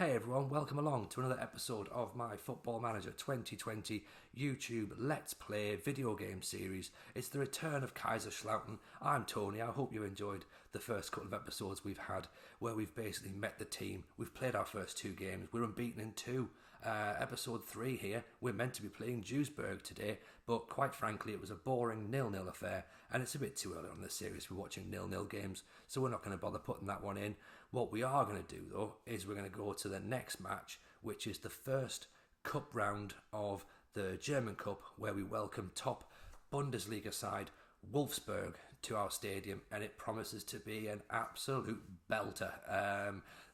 Hey everyone, welcome along to another episode of my Football Manager 2020 YouTube Let's Play video game series. It's the Return of Kaiserslautern. I'm Tony. I hope you enjoyed the first couple of episodes we've had where we've basically met the team. We've played our first two games. We're unbeaten in two. Episode 3 here. We're meant to be playing Wolfsburg today, but quite frankly it was a boring 0-0 affair, and it's a bit too early on in the series for watching 0-0 games, so we're not going to bother putting that one in. What we are going to do though is we're going to go to the next match, which is the first cup round of the German Cup, where we welcome top Bundesliga side Wolfsburg to our stadium, and it promises to be an absolute belter.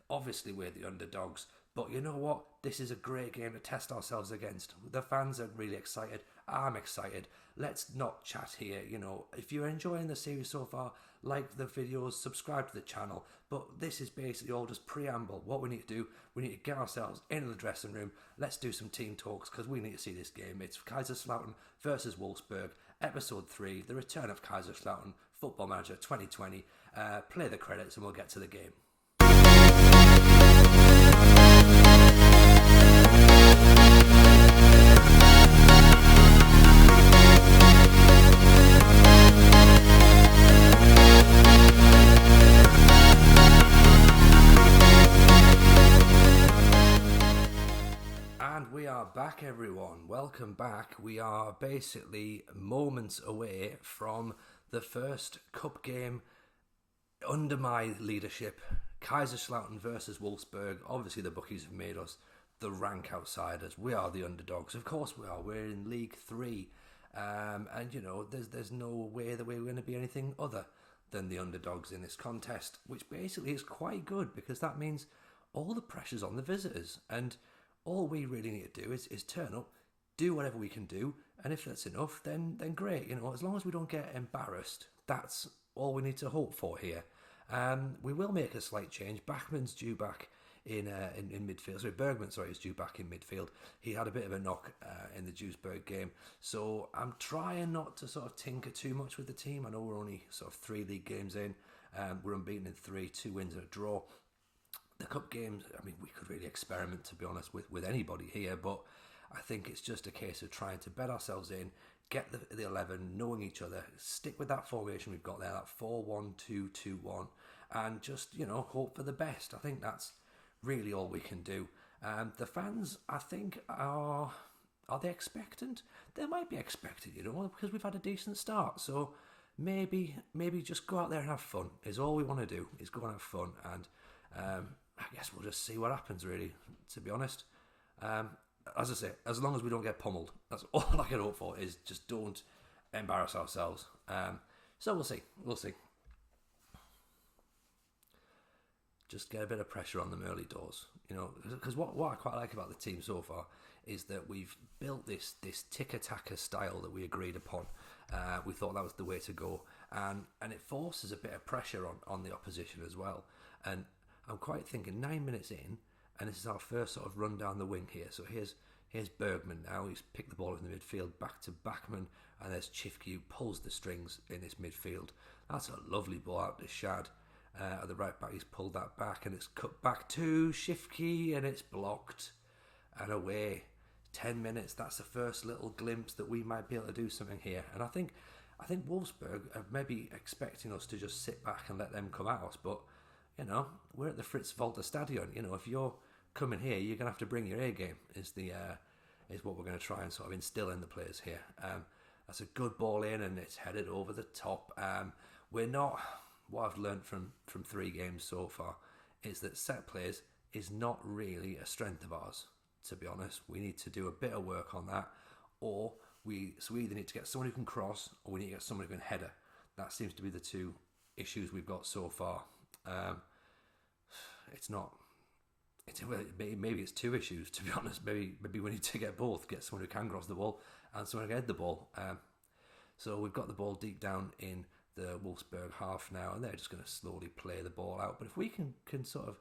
Obviously we're the underdogs, but you know what? This is a great game to test ourselves against. The fans are really excited. I'm excited. Let's not chat here. You know, if you're enjoying the series so far, like the videos, subscribe to the channel. But this is basically all just preamble. What we need to do, we need to get ourselves into the dressing room. Let's do some team talks because we need to see this game. It's Kaiserslautern versus Wolfsburg, Episode 3, The Return of Kaiserslautern, Football Manager 2020. Play the credits and we'll get to the game. We are back, everyone. Welcome back. We are basically moments away from the first cup game under my leadership. Kaiserslautern versus Wolfsburg. Obviously the bookies have made us the rank outsiders. We are the underdogs. Of course we are. We're in League 3. And you know, there's no way that we're going to be anything other than the underdogs in this contest, which basically is quite good because that means all the pressure's on the visitors, and all we really need to do is turn up, do whatever we can do, and if that's enough, then great. You know, as long as we don't get embarrassed, that's all we need to hope for here. We will make a slight change. Bachmann's due back in midfield. Sorry, Bergman, is due back in midfield. He had a bit of a knock in the Wolfsburg game, so I'm trying not to sort of tinker too much with the team. I know we're only sort of 3 league games in. We're unbeaten in 3, 2 wins and a draw. The cup games, I mean, we could really experiment, to be honest, with anybody here, but I think it's just a case of trying to bed ourselves in, get the 11, knowing each other, stick with that formation we've got there, that 4-1-2-2-1, and just, you know, hope for the best. I think that's really all we can do. The fans, I think, are they expectant? They might be expected, you know, because we've had a decent start, so maybe just go out there and have fun is all we want to do, is go and have fun, and I guess we'll just see what happens, really, to be honest. As I say, as long as we don't get pummeled, that's all I can hope for, is just don't embarrass ourselves. So we'll see. Just get a bit of pressure on them early doors, you know, because what I quite like about the team so far is that we've built this tick-a-tacker style that we agreed upon. We thought that was the way to go, and it forces a bit of pressure on the opposition as well. And I'm quite thinking 9 minutes in, and this is our first sort of run down the wing here. So here's Bergman now. He's picked the ball in the midfield back to Bachmann, and there's Chifke who pulls the strings in this midfield. That's a lovely ball out to Shad. At the right back, he's pulled that back, and it's cut back to Chifke, and it's blocked. And away. 10 minutes, that's the first little glimpse that we might be able to do something here. And I think Wolfsburg are maybe expecting us to just sit back and let them come at us, but you know, we're at the Fritz-Walter Stadion. You know, if you're coming here, you're going to have to bring your A game, is what we're going to try and sort of instill in the players here. That's a good ball in, and it's headed over the top. We're not, what I've learned from 3 games so far, is that set plays is not really a strength of ours, to be honest. We need to do a bit of work on that, or we either need to get someone who can cross, or we need to get someone who can header. That seems to be the 2 issues we've got so far. Maybe it's 2 issues, to be honest. Maybe we need to get both, get someone who can cross the ball and someone who can head the ball. So we've got the ball deep down in the Wolfsburg half now, and they're just going to slowly play the ball out. But if we can sort of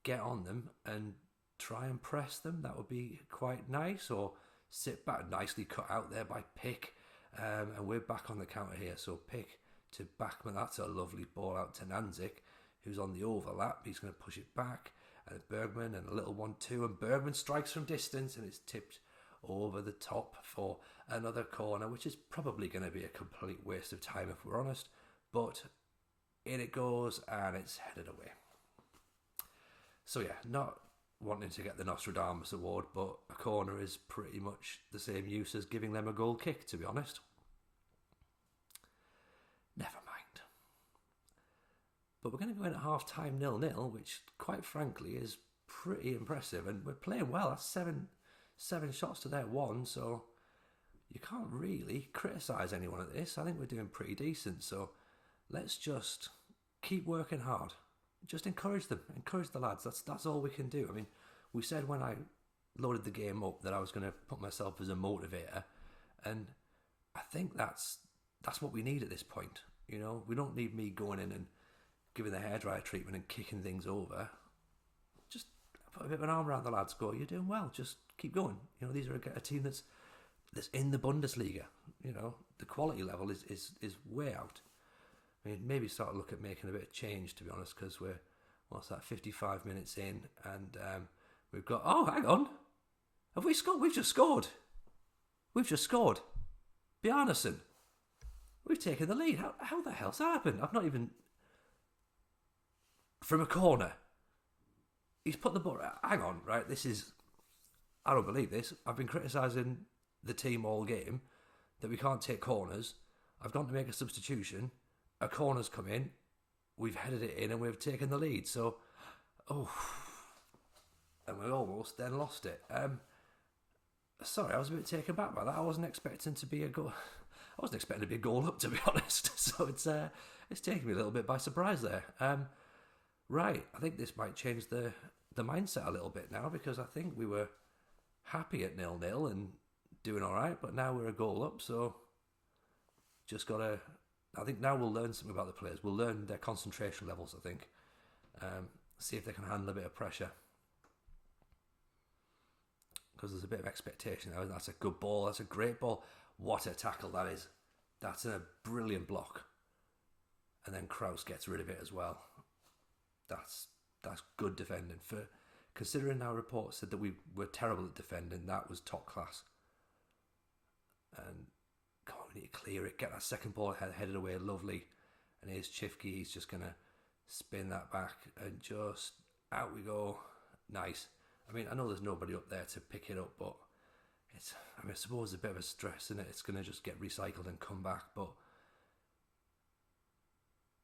get on them and try and press them, that would be quite nice. Or sit back, nicely cut out there by Pick, and we're back on the counter here. So Pick to Bachmann, that's a lovely ball out to Nanzik, who's on the overlap. He's going to push it back, and Bergman, and a little 1-2, and Bergman strikes from distance, and it's tipped over the top for another corner, which is probably going to be a complete waste of time if we're honest, but in it goes, and it's headed away. So yeah, not wanting to get the Nostradamus award, but a corner is pretty much the same use as giving them a goal kick, to be honest. Never mind. But we're going to go in at half-time 0-0, which quite frankly is pretty impressive, and we're playing well. That's seven shots to their 1, so you can't really criticise anyone at this. I think we're doing pretty decent, so let's just keep working hard. Just encourage them, encourage the lads. That's all we can do. I mean, we said when I loaded the game up that I was going to put myself as a motivator, and I think that's what we need at this point. You know, we don't need me going in and giving the hairdryer treatment and kicking things over. Just put a bit of an arm around the lads. Go, you're doing well. Just keep going. You know, these are a team that's in the Bundesliga. You know, the quality level is way out. I mean, maybe start to look at making a bit of change, to be honest, because we're, 55 minutes in, and we've got, oh, hang on. Have we scored? We've just scored. Bjarnason. We've taken the lead. How the hell's that happened? I've not even... From a corner. He's put the ball... Hang on, right? This is... I don't believe this. I've been criticising the team all game that we can't take corners. I've gone to make a substitution. A corner's come in, we've headed it in, and we've taken the lead. So, and we almost then lost it. Sorry, I was a bit taken back by that. I wasn't expecting to be a goal. I wasn't expecting to be a goal up, to be honest. So it's taken me a little bit by surprise there. Right, I think this might change the mindset a little bit now, because I think we were happy at 0-0 and doing all right, but now we're a goal up. So just gotta. I think now we'll learn something about the players. We'll learn their concentration levels, I think. See if they can handle a bit of pressure. Because there's a bit of expectation. That's a good ball. That's a great ball. What a tackle that is. That's a brilliant block. And then Kraus gets rid of it as well. That's good defending. For considering our report said that we were terrible at defending, that was top class. And come on, we need to clear it. Get that second ball headed away. Lovely. And here's Chifke. He's just going to spin that back. And just out we go. Nice. I mean, I know there's nobody up there to pick it up, but I suppose it's a bit of a stress, isn't it? It's going to just get recycled and come back. But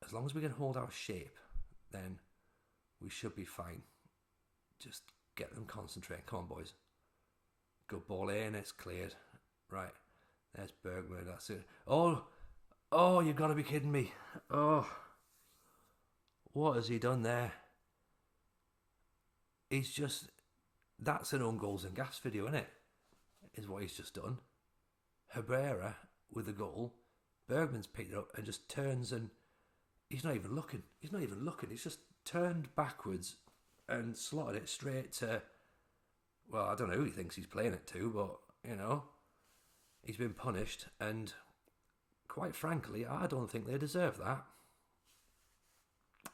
as long as we can hold our shape, then we should be fine. Just get them concentrating. Come on, boys. Good ball in. It's cleared. Right. There's Bergman. That's it. Oh, you've got to be kidding me. Oh, what has he done there? He's just... That's an own goals and gas video, isn't it? Is what he's just done. Herrera with the goal. Bergman's picked it up and just turns, and he's not even looking. He's just turned backwards and slotted it straight to... Well, I don't know who he thinks he's playing it to, but, you know... He's been punished, and quite frankly, I don't think they deserve that.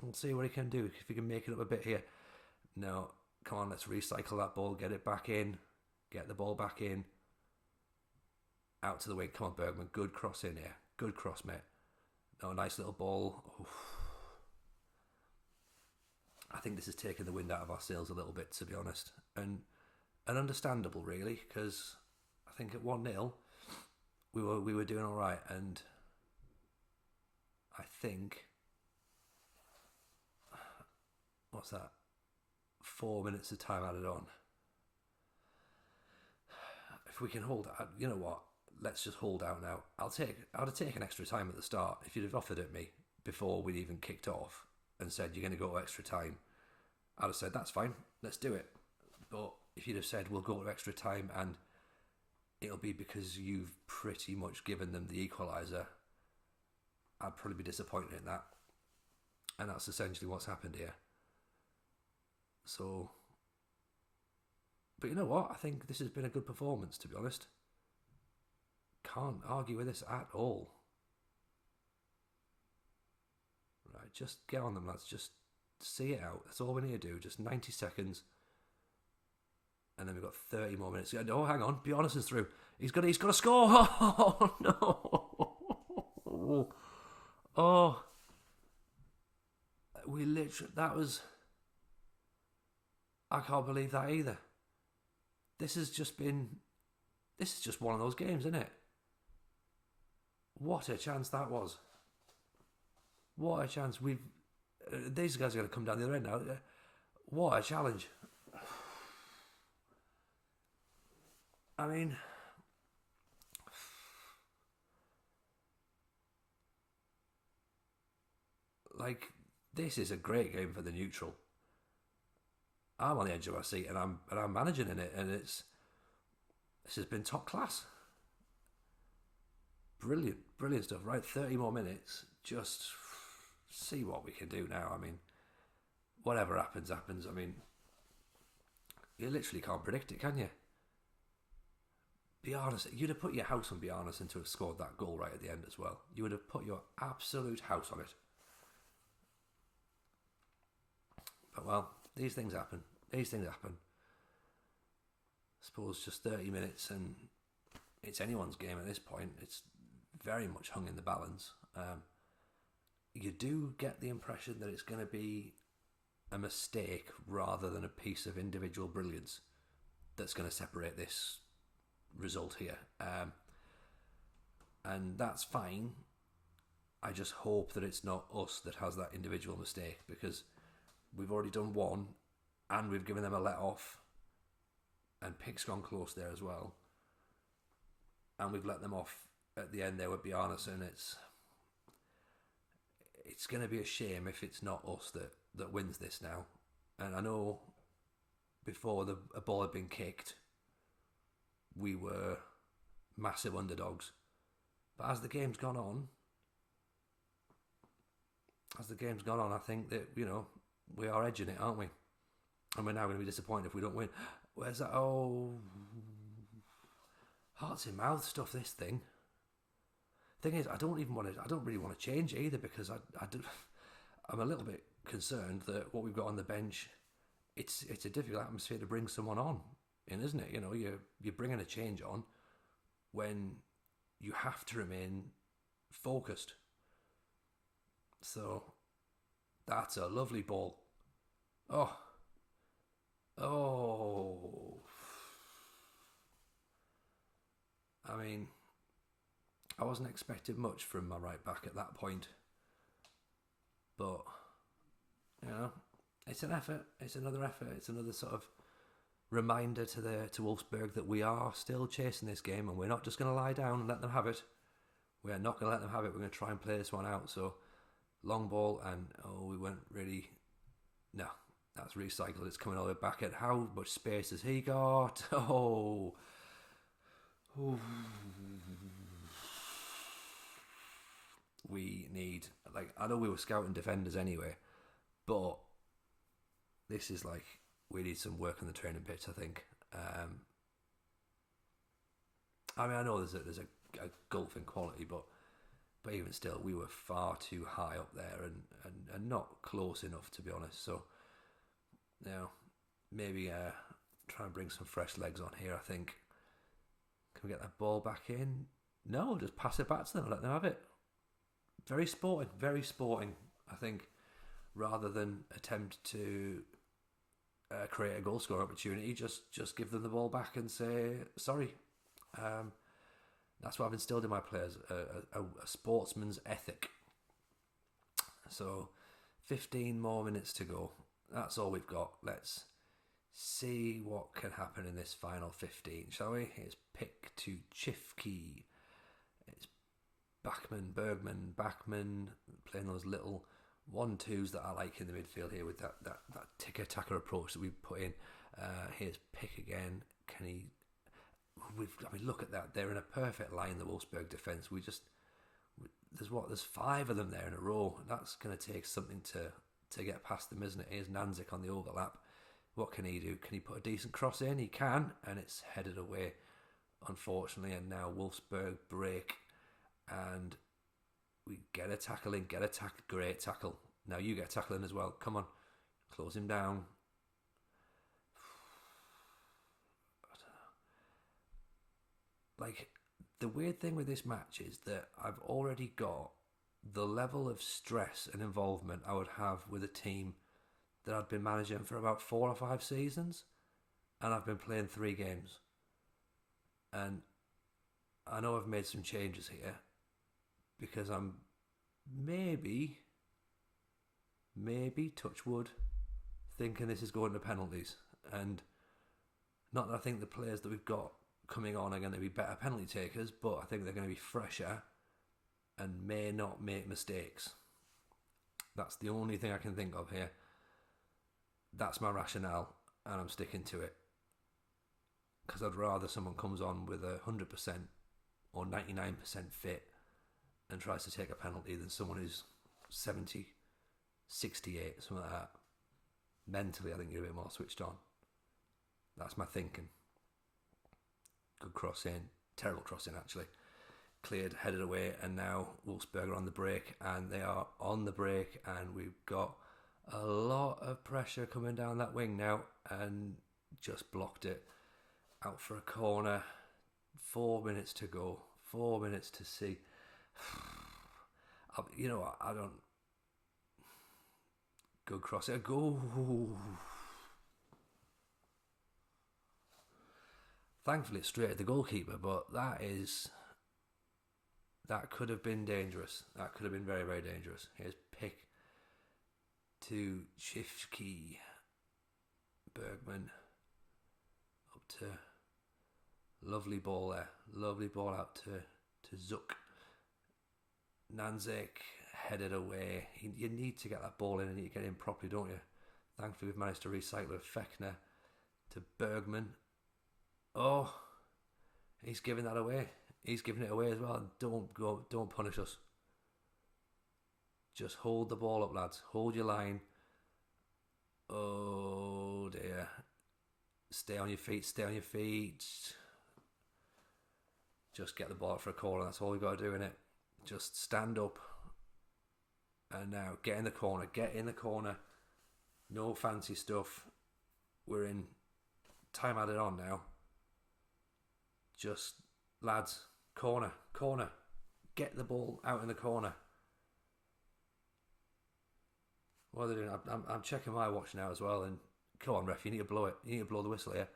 We'll see what he can do, if he can make it up a bit here. No, come on, let's recycle that ball, get it back in, get the ball back in. Out to the wing, come on Bergman, good cross in here. Good cross, mate. No, nice little ball. Oof. I think this has taken the wind out of our sails a little bit, to be honest. And understandable, really, because I think at 1-0... We were doing all right, and I think what's that? 4 minutes of time added on. If we can hold out, you know what? Let's just hold out now. I'd have taken extra time at the start. If you'd have offered it me before we'd even kicked off and said you're going to go to extra time, I'd have said that's fine. Let's do it. But if you'd have said we'll go to extra time and it'll be because you've pretty much given them the equaliser, I'd probably be disappointed in that. And that's essentially what's happened here. So, but you know what? I think this has been a good performance, to be honest. Can't argue with this at all. Right, just get on them, lads. Just see it out. That's all we need to do. Just 90 seconds. And then we've got 30 more minutes. Oh, hang on. Bjarnason's through. He's got to score. Oh, no. Oh. We literally... That was... I can't believe that either. This has just been... This is just one of those games, isn't it? What a chance that was. What a chance. These guys are going to come down the other end now. What a challenge. I mean... Like, this is a great game for the neutral. I'm on the edge of my seat and I'm managing in it, and this has been top class. Brilliant stuff. Right, 30 more minutes. Just see what we can do now. I mean, whatever happens. I mean, you literally can't predict it, can you? Bjarnason, you'd have put your house on Bjarnason to have scored that goal right at the end as well. You would have put your absolute house on it. But well, these things happen. I suppose just 30 minutes and it's anyone's game at this point. It's very much hung in the balance. You do get the impression that it's going to be a mistake rather than a piece of individual brilliance that's going to separate this result here. And that's fine. I just hope that it's not us that has that individual mistake, because we've already done one and we've given them a let off, and Pick's gone close there as well, and we've let them off at the end there with Bjarnason. It's going to be a shame if it's not us that wins this now. And I know before a ball had been kicked, we were massive underdogs, but as the game's gone on, I think that, you know, we are edging it, aren't we? And we're now going to be disappointed if we don't win. Where's that? Oh, hearts in mouth stuff. This thing. Thing is, I don't really want to change it either, because I'm a little bit concerned that what we've got on the bench, it's a difficult atmosphere to bring someone on in, isn't it? You know, you're bringing a change on when you have to remain focused. So that's a lovely ball. Oh. I mean, I wasn't expecting much from my right back at that point. But, you know, it's an effort. It's another effort. It's another sort of reminder to Wolfsburg that we are still chasing this game, and we're not just going to lie down and let them have it. We are not going to let them have it. We're going to try and play this one out. So, long ball, and we weren't really... No, that's recycled. It's coming all the way back at. How much space has he got? Oh. We need... Like, I know we were scouting defenders anyway, but this is like... We need some work on the training pitch, I think. I mean, I know there's a gulf in quality, but even still, we were far too high up there and not close enough, to be honest. So, you know, maybe try and bring some fresh legs on here, I think. Can we get that ball back in? No, just pass it back to them and let them have it. Very sporting, I think, rather than attempt to create a goal scoring opportunity. Just give them the ball back and say, sorry. That's what I've instilled in my players, a sportsman's ethic. So, 15 more minutes to go. That's all we've got. Let's see what can happen in this final 15, shall we? It's Pick to Chifke. It's Bergman, playing those little 1-2s that I like in the midfield here with that ticker-tacker approach that we've put in. Here's Pick again. Can he... look at that. They're in a perfect line, the Wolfsburg defence. There's 5 of them there in a row. That's going to take something to get past them, isn't it? Here's Nanzik on the overlap. What can he do? Can he put a decent cross in? He can, and it's headed away, unfortunately. And now Wolfsburg break, and we get a tackle in. Great tackle. Now you get a tackle in as well. Come on. close him down. I don't know. Like, the weird thing with this match is that I've already got the level of stress and involvement I would have with a team that I'd been managing for about 4 or 5 seasons, and I've been playing 3 games. And I know I've made some changes here because I'm maybe, touch wood, thinking this is going to penalties. And not that I think the players that we've got coming on are going to be better penalty takers, but I think they're going to be fresher and may not make mistakes. That's the only thing I can think of here. That's my rationale, and I'm sticking to it. Because I'd rather someone comes on with 100% or 99% fit and tries to take a penalty than someone who's 70, 68, something like that. Mentally, I think you're a bit more switched on. That's my thinking. Good cross in. Terrible cross in, actually. Cleared, headed away, and now Wolfsburg are on the break, and they are on the break, and we've got a lot of pressure coming down that wing now, and just blocked it. Out for a corner. 4 minutes to go. 4 minutes to see. You know what? I don't... Good cross. Go. Thankfully, it's straight at the goalkeeper, but that could have been dangerous. That could have been very, very dangerous. Here's pick to Chifki. Bergman. Up to... Lovely ball there. Lovely ball out to Zuck. Nanzek headed away. You need to get that ball in and you get in properly, don't you? Thankfully, we've managed to recycle it. Fechner to Bergman. Oh, he's giving that away. He's giving it away as well. Don't punish us. Just hold the ball up, lads. Hold your line. Oh dear. Stay on your feet. Stay on your feet. Just get the ball out for a corner. That's all we've got to do, innit? Just stand up. And now get in the corner. Get in the corner. No fancy stuff. We're in time added on now. Just, lads, corner. Get the ball out in the corner. What are they doing? I'm checking my watch now as well. And come on, ref, you need to blow it. You need to blow the whistle here.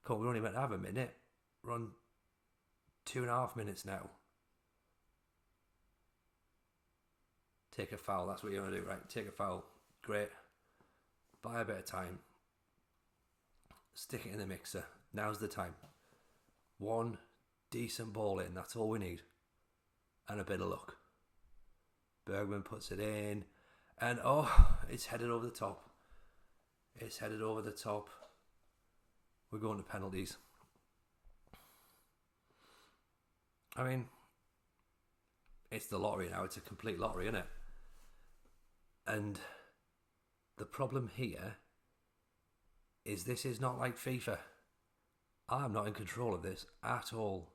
Come on, we're only meant to have a minute. Run 2.5 minutes now. Take a foul. That's what you want to do, right? Take a foul. Great. Buy a bit of time. Stick it in the mixer. Now's the time. One decent ball in. That's all we need. And a bit of luck. Bergman puts it in. And it's headed over the top. It's headed over the top. We're going to penalties. I mean, it's the lottery now. It's a complete lottery, isn't it? And the problem here is this is not like FIFA. I'm not in control of this at all.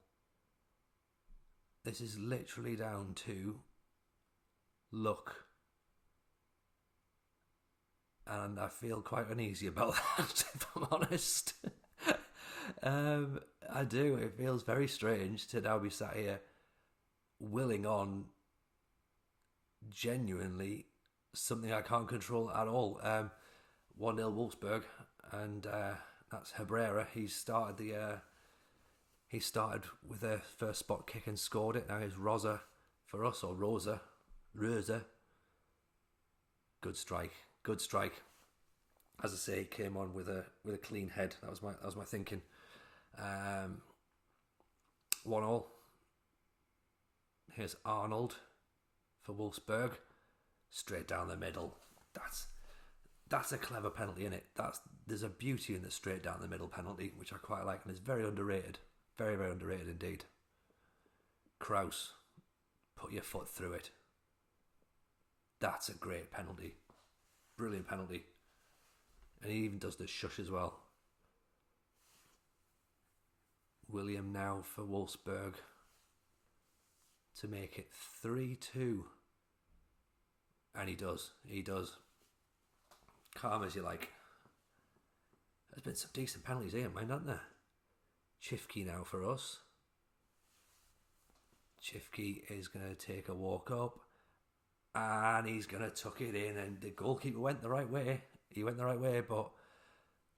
This is literally down to luck. And I feel quite uneasy about that, if I'm honest. I do. It feels very strange to now be sat here willing on genuinely something I can't control at all. 1-0 Wolfsburg, and that's Herrera. He started with a first spot kick and scored it. Now here's Rosa for us, or Rosa. Good strike. As I say, came on with a clean head. That was my thinking. 1-1. Here's Arnold for Wolfsburg. Straight down the middle. That's a clever penalty, isn't it? There's a beauty in the straight down the middle penalty, which I quite like, and it's very underrated. Very, very underrated indeed. Kraus, put your foot through it. That's a great penalty. Brilliant penalty. And he even does the shush as well. William now for Wolfsburg to make it 3-2. And he does. calm as you like. There's been some decent penalties here, mind, haven't there? Chifke now for us. Chifke is going to take a walk up. And he's going to tuck it in. And the goalkeeper went the right way. He went the right way, but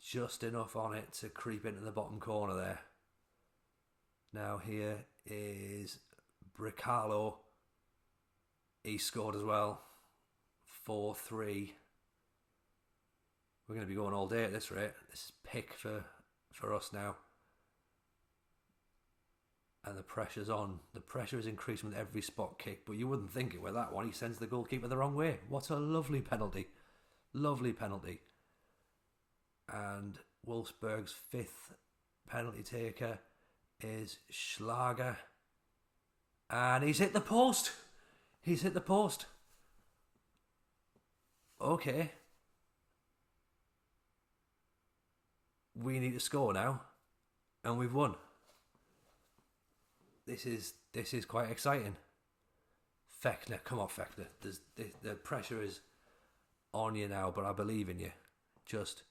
just enough on it to creep into the bottom corner there. Now here is Bricalo. He scored as well. 4-3. We're going to be going all day at this rate. This is pick for us now. And the pressure's on. The pressure is increasing with every spot kick, but you wouldn't think it with that one. He sends the goalkeeper the wrong way. What a lovely penalty. Lovely penalty. And Wolfsburg's 5th penalty taker is Schlager. And he's hit the post. He's hit the post. Okay. We need to score now. And we've won. This is quite exciting. Fechner, come on Fechner. The pressure is on you now, but I believe in you. Just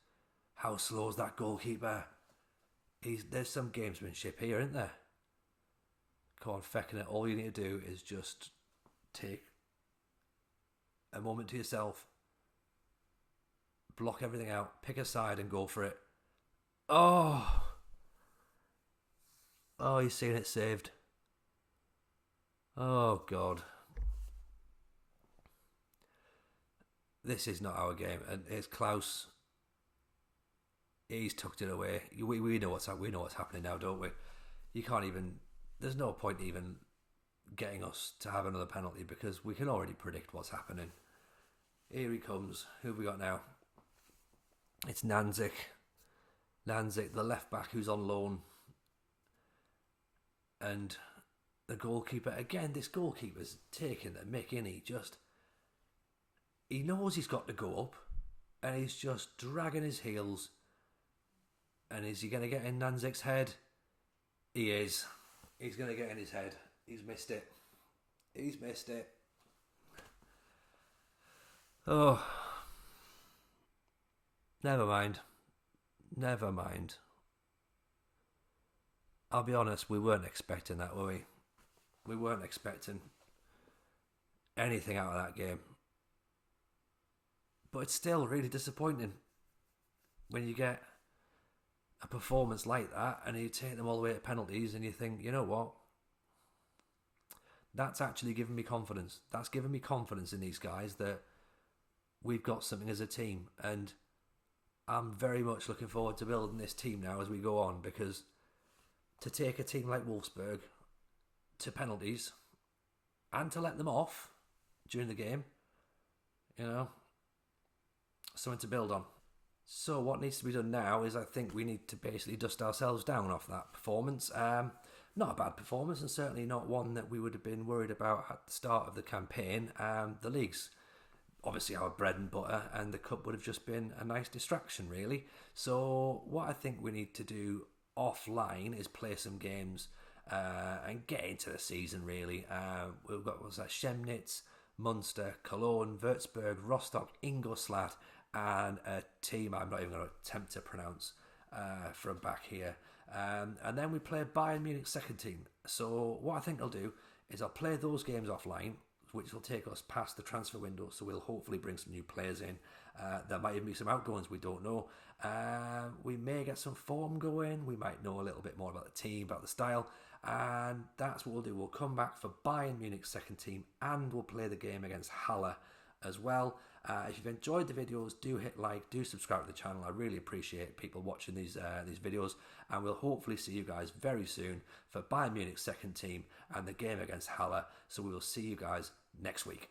how slow is that goalkeeper? There's some gamesmanship here, isn't there? Come on Fechner, all you need to do is just take a moment to yourself, block everything out, pick a side and go for it. Oh, he's seen it saved. Oh, God. This is not our game. And it's Klaus. He's tucked it away. We know what's happening now, don't we? You can't even... There's no point even getting us to have another penalty because we can already predict what's happening. Here he comes. Who have we got now? It's Nanzik. Nanzik, the left back who's on loan. And... the goalkeeper, again, this goalkeeper's taking the mick, isn't he? He knows he's got to go up, and he's just dragging his heels. And is he going to get in Nanzik's head? He is. He's going to get in his head. He's missed it. He's missed it. Oh. Never mind. Never mind. I'll be honest, we weren't expecting that, were we? We weren't expecting anything out of that game. But it's still really disappointing when you get a performance like that and you take them all the way to penalties and you think, you know what? That's actually given me confidence. That's given me confidence in these guys that we've got something as a team. And I'm very much looking forward to building this team now as we go on, because to take a team like Wolfsburg to penalties and to let them off during the game, you know, something to build on. So what needs to be done now is I think we need to basically dust ourselves down off that performance. Not a bad performance, and certainly not one that we would have been worried about at the start of the campaign. The league's obviously our bread and butter, and the cup would have just been a nice distraction, really. So what I think we need to do offline is play some games and get into the season, really. We've got, what's that, Chemnitz, Munster, Cologne, Würzburg, Rostock, Ingolstadt, and a team I'm not even going to attempt to pronounce from back here. And then we play Bayern Munich's second team. So what I think I'll do is I'll play those games offline, which will take us past the transfer window, so we'll hopefully bring some new players in. There might even be some outgoings, we don't know. We may get some form going, we might know a little bit more about the team, about the style, and that's what we'll do. We'll come back for Bayern Munich's second team, and we'll play the game against Halle as well. If you've enjoyed the videos, do hit like, do subscribe to the channel. I really appreciate people watching these videos, and we'll hopefully see you guys very soon for Bayern Munich's second team and the game against Halle. So we will see you guys next week.